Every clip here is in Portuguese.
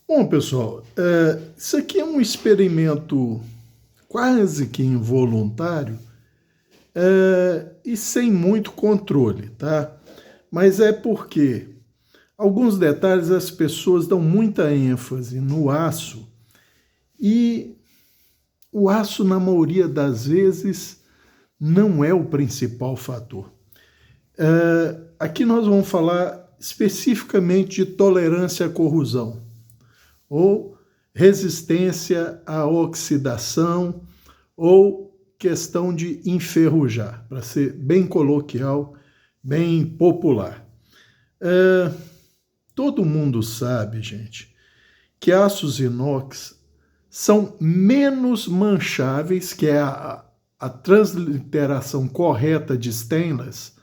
Bom, pessoal, isso aqui é um experimento quase que involuntário e sem muito controle, tá? Mas é porque alguns detalhes as pessoas dão muita ênfase no aço e o aço, na maioria das vezes, não é o principal fator. Aqui nós vamos falar especificamente de tolerância à corrosão, ou resistência à oxidação, ou questão de enferrujar, para ser bem coloquial, bem popular. Todo mundo sabe, gente, que aços inox são menos mancháveis, que é a transliteração correta de stainless,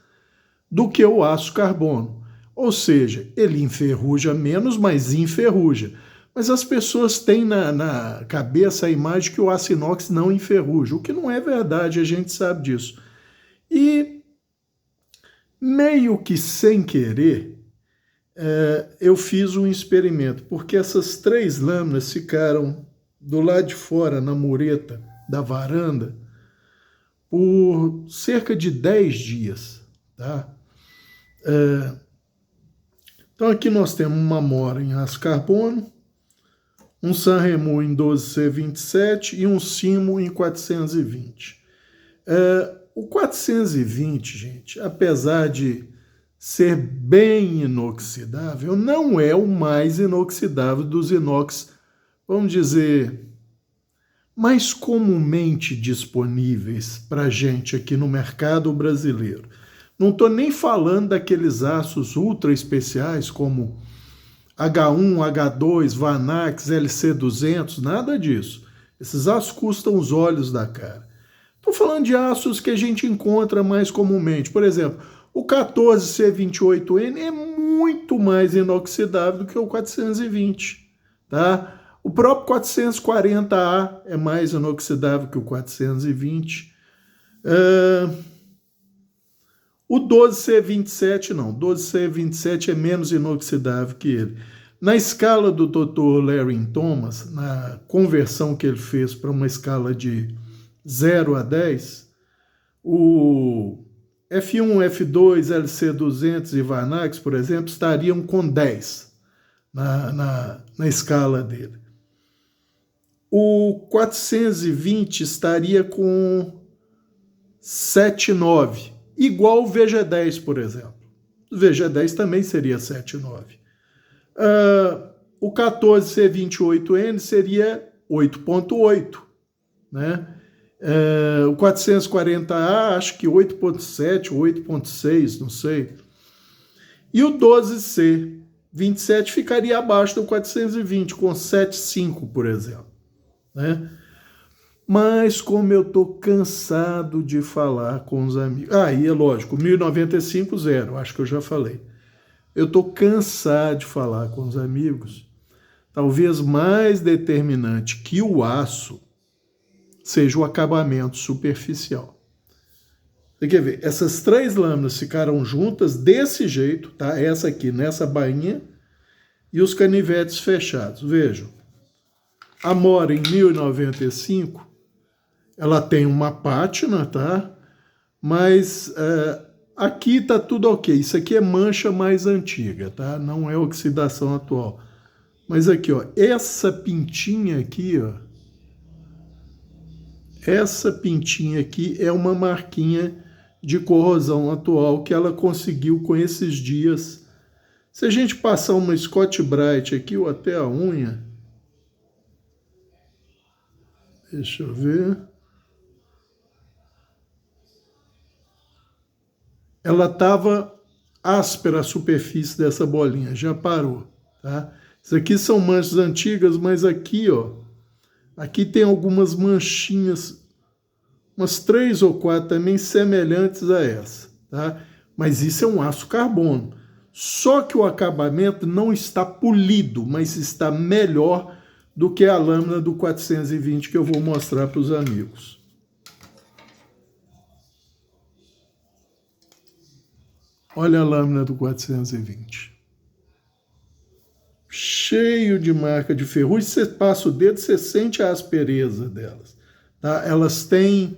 do que o aço carbono. Ou seja, ele enferruja menos, mas enferruja. Mas as pessoas têm na cabeça a imagem que o aço inox não enferruja, o que não é verdade, a gente sabe disso. E meio que sem querer, eu fiz um experimento, porque essas 3 lâminas ficaram do lado de fora, na mureta da varanda, por cerca de 10 dias, tá? Então aqui nós temos uma mora em aço carbono, um Sanremo em 12C27 e um Simo em 420. O 420, gente, apesar de ser bem inoxidável, não é o mais inoxidável dos inox, vamos dizer, mais comumente disponíveis para a gente aqui no mercado brasileiro. Não estou nem falando daqueles aços ultra especiais como H1, H2, Vanax, LC200, nada disso. Esses aços custam os olhos da cara. Estou falando de aços que a gente encontra mais comumente. Por exemplo, o 14C28N é muito mais inoxidável do que o 420, tá? O próprio 440A é mais inoxidável que o 420. O 12C27 não, o 12C27 é menos inoxidável que ele. Na escala do Dr. Larry Thomas, na conversão que ele fez para uma escala de 0 a 10, o F1, F2, LC200 e Vanax, por exemplo, estariam com 10 na escala dele. O 420 estaria com 7,9, igual o VG10, por exemplo. O VG10 também seria 7,9. O 14C28N seria 8,8, né? O 440A, acho que 8,7, 8,6, não sei. E o 12C27 ficaria abaixo do 420, com 7,5, por exemplo, né? Mas como eu estou cansado de falar com os amigos... e é lógico, 1095, 0, acho que eu já falei. Eu estou cansado de falar com os amigos. Talvez mais determinante que o aço seja o acabamento superficial. Você quer ver? Essas 3 lâminas ficaram juntas desse jeito, tá? Essa aqui nessa bainha e os canivetes fechados. Vejam, a mora em 1095, ela tem uma pátina, tá? Mas aqui tá tudo ok. Isso aqui é mancha mais antiga, tá? Não é oxidação atual. Mas aqui, ó, essa pintinha aqui, ó, essa pintinha aqui é uma marquinha de corrosão atual que ela conseguiu com esses dias. Se a gente passar uma Scotch-Brite aqui, ou até a unha, deixa eu ver, ela estava áspera a superfície dessa bolinha, já parou, tá? Isso aqui são manchas antigas, mas aqui, ó, aqui tem algumas manchinhas, umas 3 ou 4 também semelhantes a essa, tá? Mas isso é um aço carbono. Só que o acabamento não está polido, mas está melhor do que a lâmina do 420 que eu vou mostrar para os amigos. Olha a lâmina do 420. cheio de marca de ferrugem. Você passa o dedo, você sente a aspereza delas. Tá? Elas têm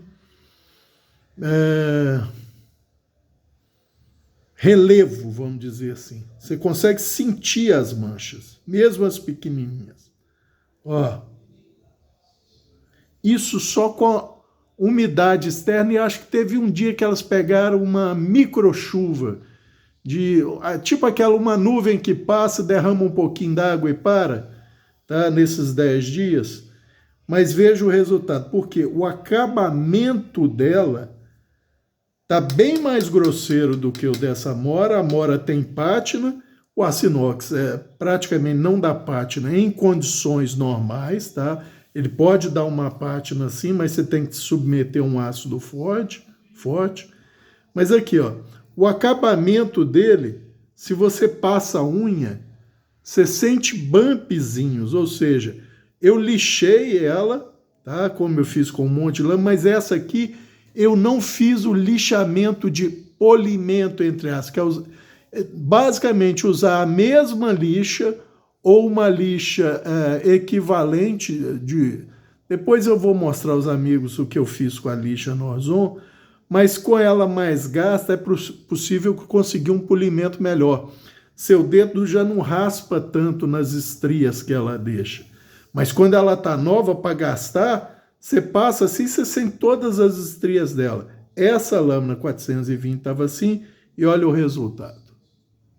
relevo, vamos dizer assim. Você consegue sentir as manchas, mesmo as pequenininhas. Ó, isso só com a umidade externa, e acho que teve um dia que elas pegaram uma microchuva, tipo uma nuvem que passa, derrama um pouquinho d'água e para, tá? Nesses 10 dias. Mas veja o resultado, porque o acabamento dela tá bem mais grosseiro do que o dessa amora. A amora tem pátina, o aço inox praticamente não dá pátina em condições normais, tá? Ele pode dar uma pátina assim, mas você tem que submeter um ácido forte. Mas aqui, ó, o acabamento dele, se você passa a unha, você sente bumpzinhos, ou seja, eu lixei ela, tá? Como eu fiz com um monte de lã, mas essa aqui eu não fiz o lixamento de polimento, entre aspas, que é basicamente usar a mesma lixa ou uma lixa equivalente de... Depois eu vou mostrar aos amigos o que eu fiz com a lixa Norzon, mas com ela mais gasta é possível conseguir um polimento melhor. Seu dedo já não raspa tanto nas estrias que ela deixa. Mas quando ela está nova para gastar, você passa assim, você sente todas as estrias dela. Essa lâmina 420 estava assim, e olha o resultado.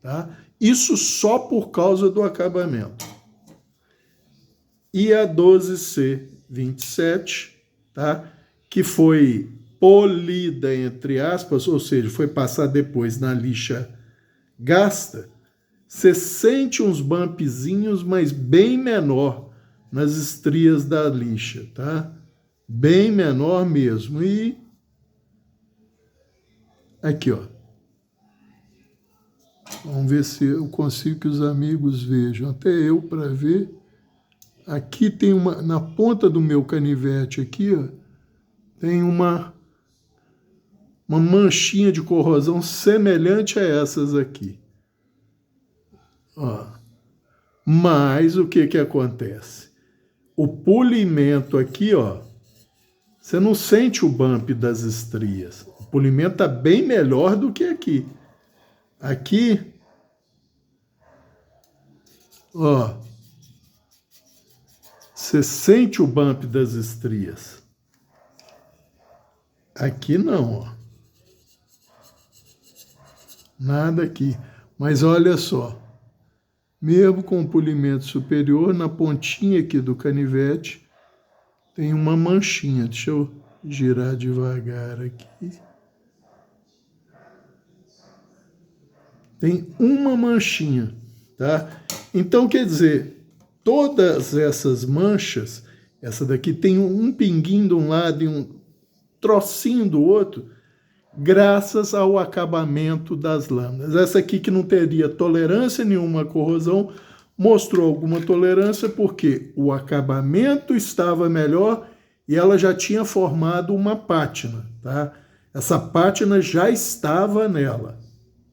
Tá? Isso só por causa do acabamento. E a 12C27, tá? Que foi polida, entre aspas, ou seja, foi passar depois na lixa gasta, você sente uns bumpzinhos, mas bem menor nas estrias da lixa, tá? Bem menor mesmo. E aqui, ó. Vamos ver se eu consigo que os amigos vejam. Até eu para ver. Aqui tem uma, na ponta do meu canivete aqui, ó, tem uma manchinha de corrosão semelhante a essas aqui. Ó. Mas o que acontece? O polimento aqui, ó, você não sente o bump das estrias. O polimento tá bem melhor do que aqui. Aqui, ó, você sente o bump das estrias. Aqui não, ó. Nada aqui. Mas olha só, mesmo com o polimento superior, na pontinha aqui do canivete, tem uma manchinha. Deixa eu girar devagar aqui. Tem uma manchinha, tá? Então, quer dizer, todas essas manchas, essa daqui tem um pinguinho de um lado e um trocinho do outro, graças ao acabamento das lâminas. Essa aqui que não teria tolerância nenhuma à corrosão, mostrou alguma tolerância porque o acabamento estava melhor e ela já tinha formado uma pátina, tá? Essa pátina já estava nela,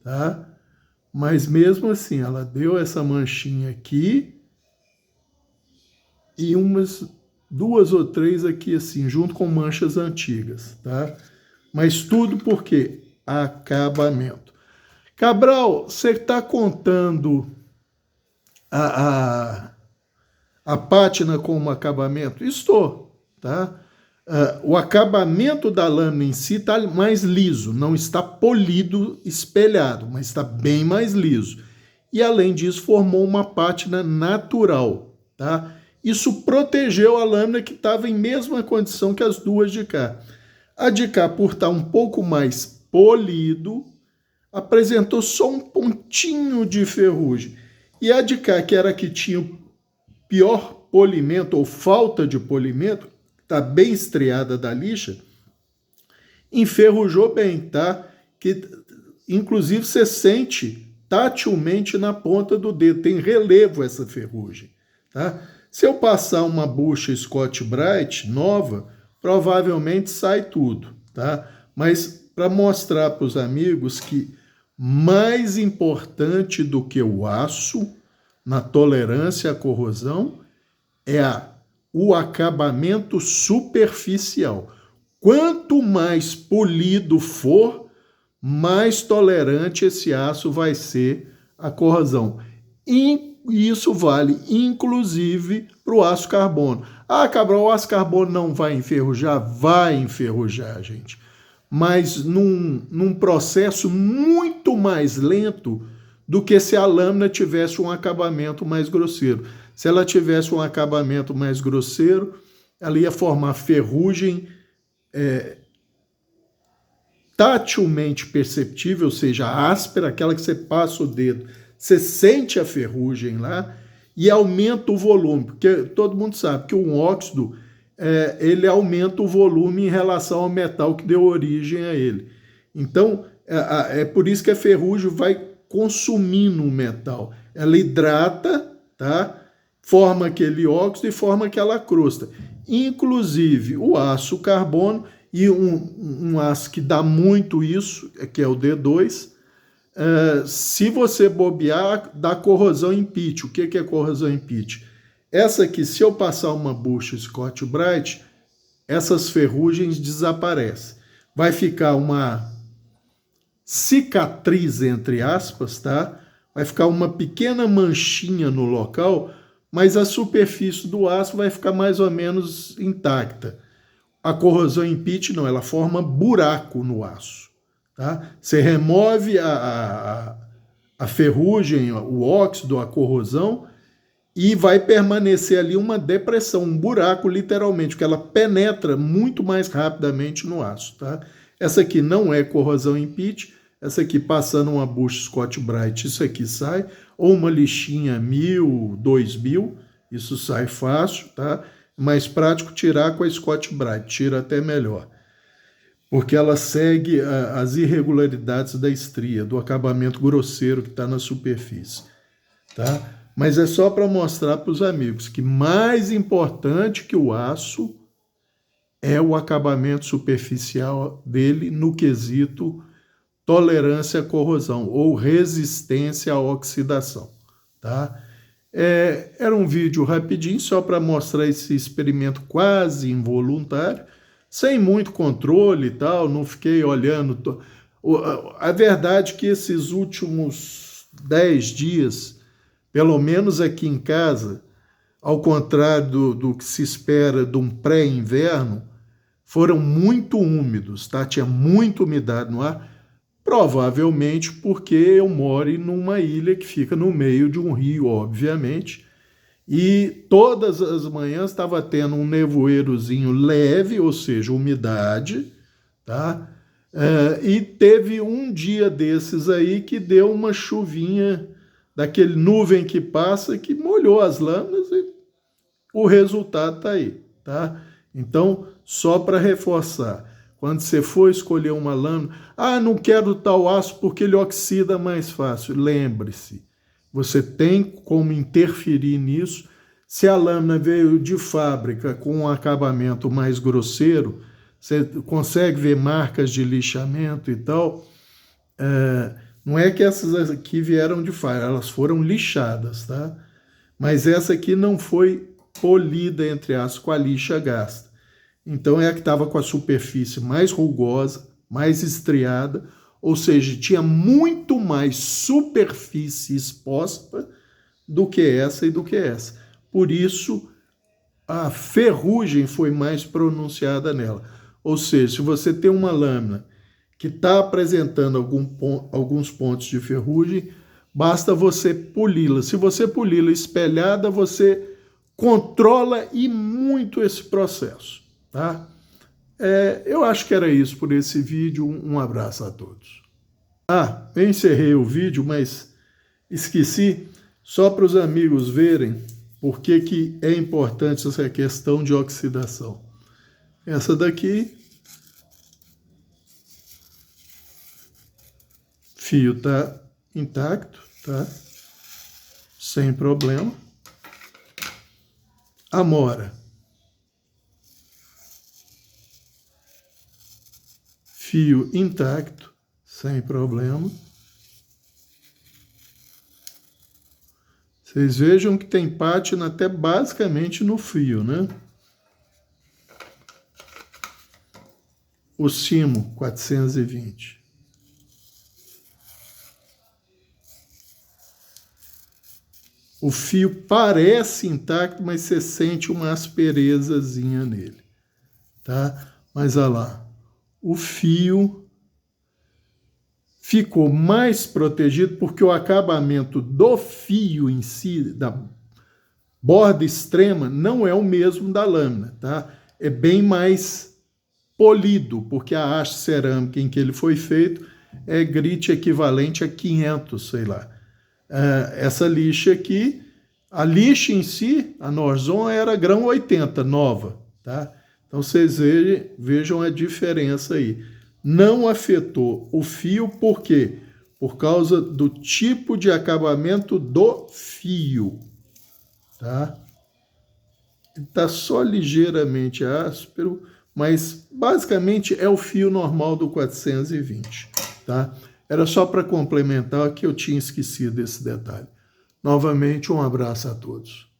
tá? Mas mesmo assim, ela deu essa manchinha aqui e umas 2 ou 3 aqui assim, junto com manchas antigas, tá? Mas tudo porque acabamento. Cabral, você está contando a pátina como acabamento? Estou, tá? O acabamento da lâmina em si está mais liso, não está polido, espelhado, mas está bem mais liso. E além disso, formou uma pátina natural, tá? Isso protegeu a lâmina que estava em mesma condição que as duas de cá. A de cá, por estar um pouco mais polido, apresentou só um pontinho de ferrugem. E a de cá, que era a que tinha o pior polimento ou falta de polimento, está bem estriada da lixa, enferrujou bem, tá? Que, inclusive, você sente tatilmente na ponta do dedo, tem relevo essa ferrugem, tá? Se eu passar uma bucha Scotch-Brite nova, provavelmente sai tudo, tá? Mas para mostrar para os amigos que mais importante do que o aço, na tolerância à corrosão é o acabamento superficial. Quanto mais polido for, mais tolerante esse aço vai ser à corrosão. E isso vale, inclusive, para o aço carbono. Ah, Cabral, o aço carbono não vai enferrujar? Vai enferrujar, gente. Mas num processo muito mais lento do que se a lâmina tivesse um acabamento mais grosseiro. Se ela tivesse um acabamento mais grosseiro, ela ia formar ferrugem tatilmente perceptível, ou seja, áspera, aquela que você passa o dedo, você sente a ferrugem lá e aumenta o volume, porque todo mundo sabe que um óxido ele aumenta o volume em relação ao metal que deu origem a ele. Então, é por isso que a ferrugem vai consumindo o metal. Ela hidrata, tá? Forma aquele óxido e forma aquela crosta. Inclusive, o aço carbono e um aço que dá muito isso, que é o D2, se você bobear, dá corrosão em pitch. O que é corrosão em pitch? Essa aqui, se eu passar uma bucha Scotch-Brite, essas ferrugens desaparecem. Vai ficar uma cicatriz, entre aspas, tá? Vai ficar uma pequena manchinha no local, mas a superfície do aço vai ficar mais ou menos intacta. A corrosão em pitch não, ela forma buraco no aço. Tá? Você remove a ferrugem, o óxido, a corrosão, e vai permanecer ali uma depressão, um buraco, literalmente, porque ela penetra muito mais rapidamente no aço. Tá? Essa aqui não é corrosão em pitch, essa aqui passando uma bucha Scotch-Brite, isso aqui sai, ou uma lixinha 1000, 2000, isso sai fácil, tá? Mais prático tirar com a Scotch-Brite, tira até melhor, porque ela segue as irregularidades da estria, do acabamento grosseiro que está na superfície, tá? Mas é só para mostrar para os amigos que mais importante que o aço é o acabamento superficial dele no quesito tolerância à corrosão ou resistência à oxidação, tá? Era um vídeo rapidinho só para mostrar esse experimento quase involuntário, sem muito controle e tal, não fiquei olhando. A verdade é que esses últimos 10 dias, pelo menos aqui em casa, ao contrário do que se espera de um pré-inverno, foram muito úmidos, tá? Tinha muita umidade no ar, provavelmente porque eu moro numa ilha que fica no meio de um rio, obviamente, e todas as manhãs estava tendo um nevoeirozinho leve, ou seja, umidade, tá? E teve um dia desses aí que deu uma chuvinha, daquele nuvem que passa, que molhou as lâminas e o resultado está aí, tá? Então, só para reforçar, quando você for escolher uma lâmina, não quero tal aço porque ele oxida mais fácil. Lembre-se, você tem como interferir nisso. Se a lâmina veio de fábrica com um acabamento mais grosseiro, você consegue ver marcas de lixamento e tal. Não é que essas aqui vieram de fábrica, elas foram lixadas, tá? Mas essa aqui não foi polida, entre aspas, com a lixa gasta. Então é a que estava com a superfície mais rugosa, mais estriada, ou seja, tinha muito mais superfície exposta do que essa e do que essa. Por isso, a ferrugem foi mais pronunciada nela. Ou seja, se você tem uma lâmina que está apresentando alguns pontos de ferrugem, basta você poli-la. Se você poli-la espelhada, você controla e muito esse processo. Tá? Eu acho que era isso por esse vídeo. Um abraço a todos. Eu encerrei o vídeo, mas esqueci, só para os amigos verem por que é importante essa questão de oxidação. Essa daqui, fio está intacto, tá? Sem problema. Amora, fio intacto, sem problema. Vocês vejam que tem pátina até basicamente no fio, né? O cimo, 420. O fio parece intacto, mas você sente uma asperezazinha nele, tá? Mas olha lá, o fio ficou mais protegido porque o acabamento do fio em si, da borda extrema, não é o mesmo da lâmina, tá? É bem mais polido, porque a haste cerâmica em que ele foi feito é grit equivalente a 500, sei lá. Essa lixa aqui, a lixa em si, a Norzon, era grão 80, nova, tá? Então vocês vejam a diferença aí. Não afetou o fio, por quê? Por causa do tipo de acabamento do fio, tá? Ele está só ligeiramente áspero, mas basicamente é o fio normal do 420, tá? Era só para complementar que eu tinha esquecido esse detalhe. Novamente, um abraço a todos.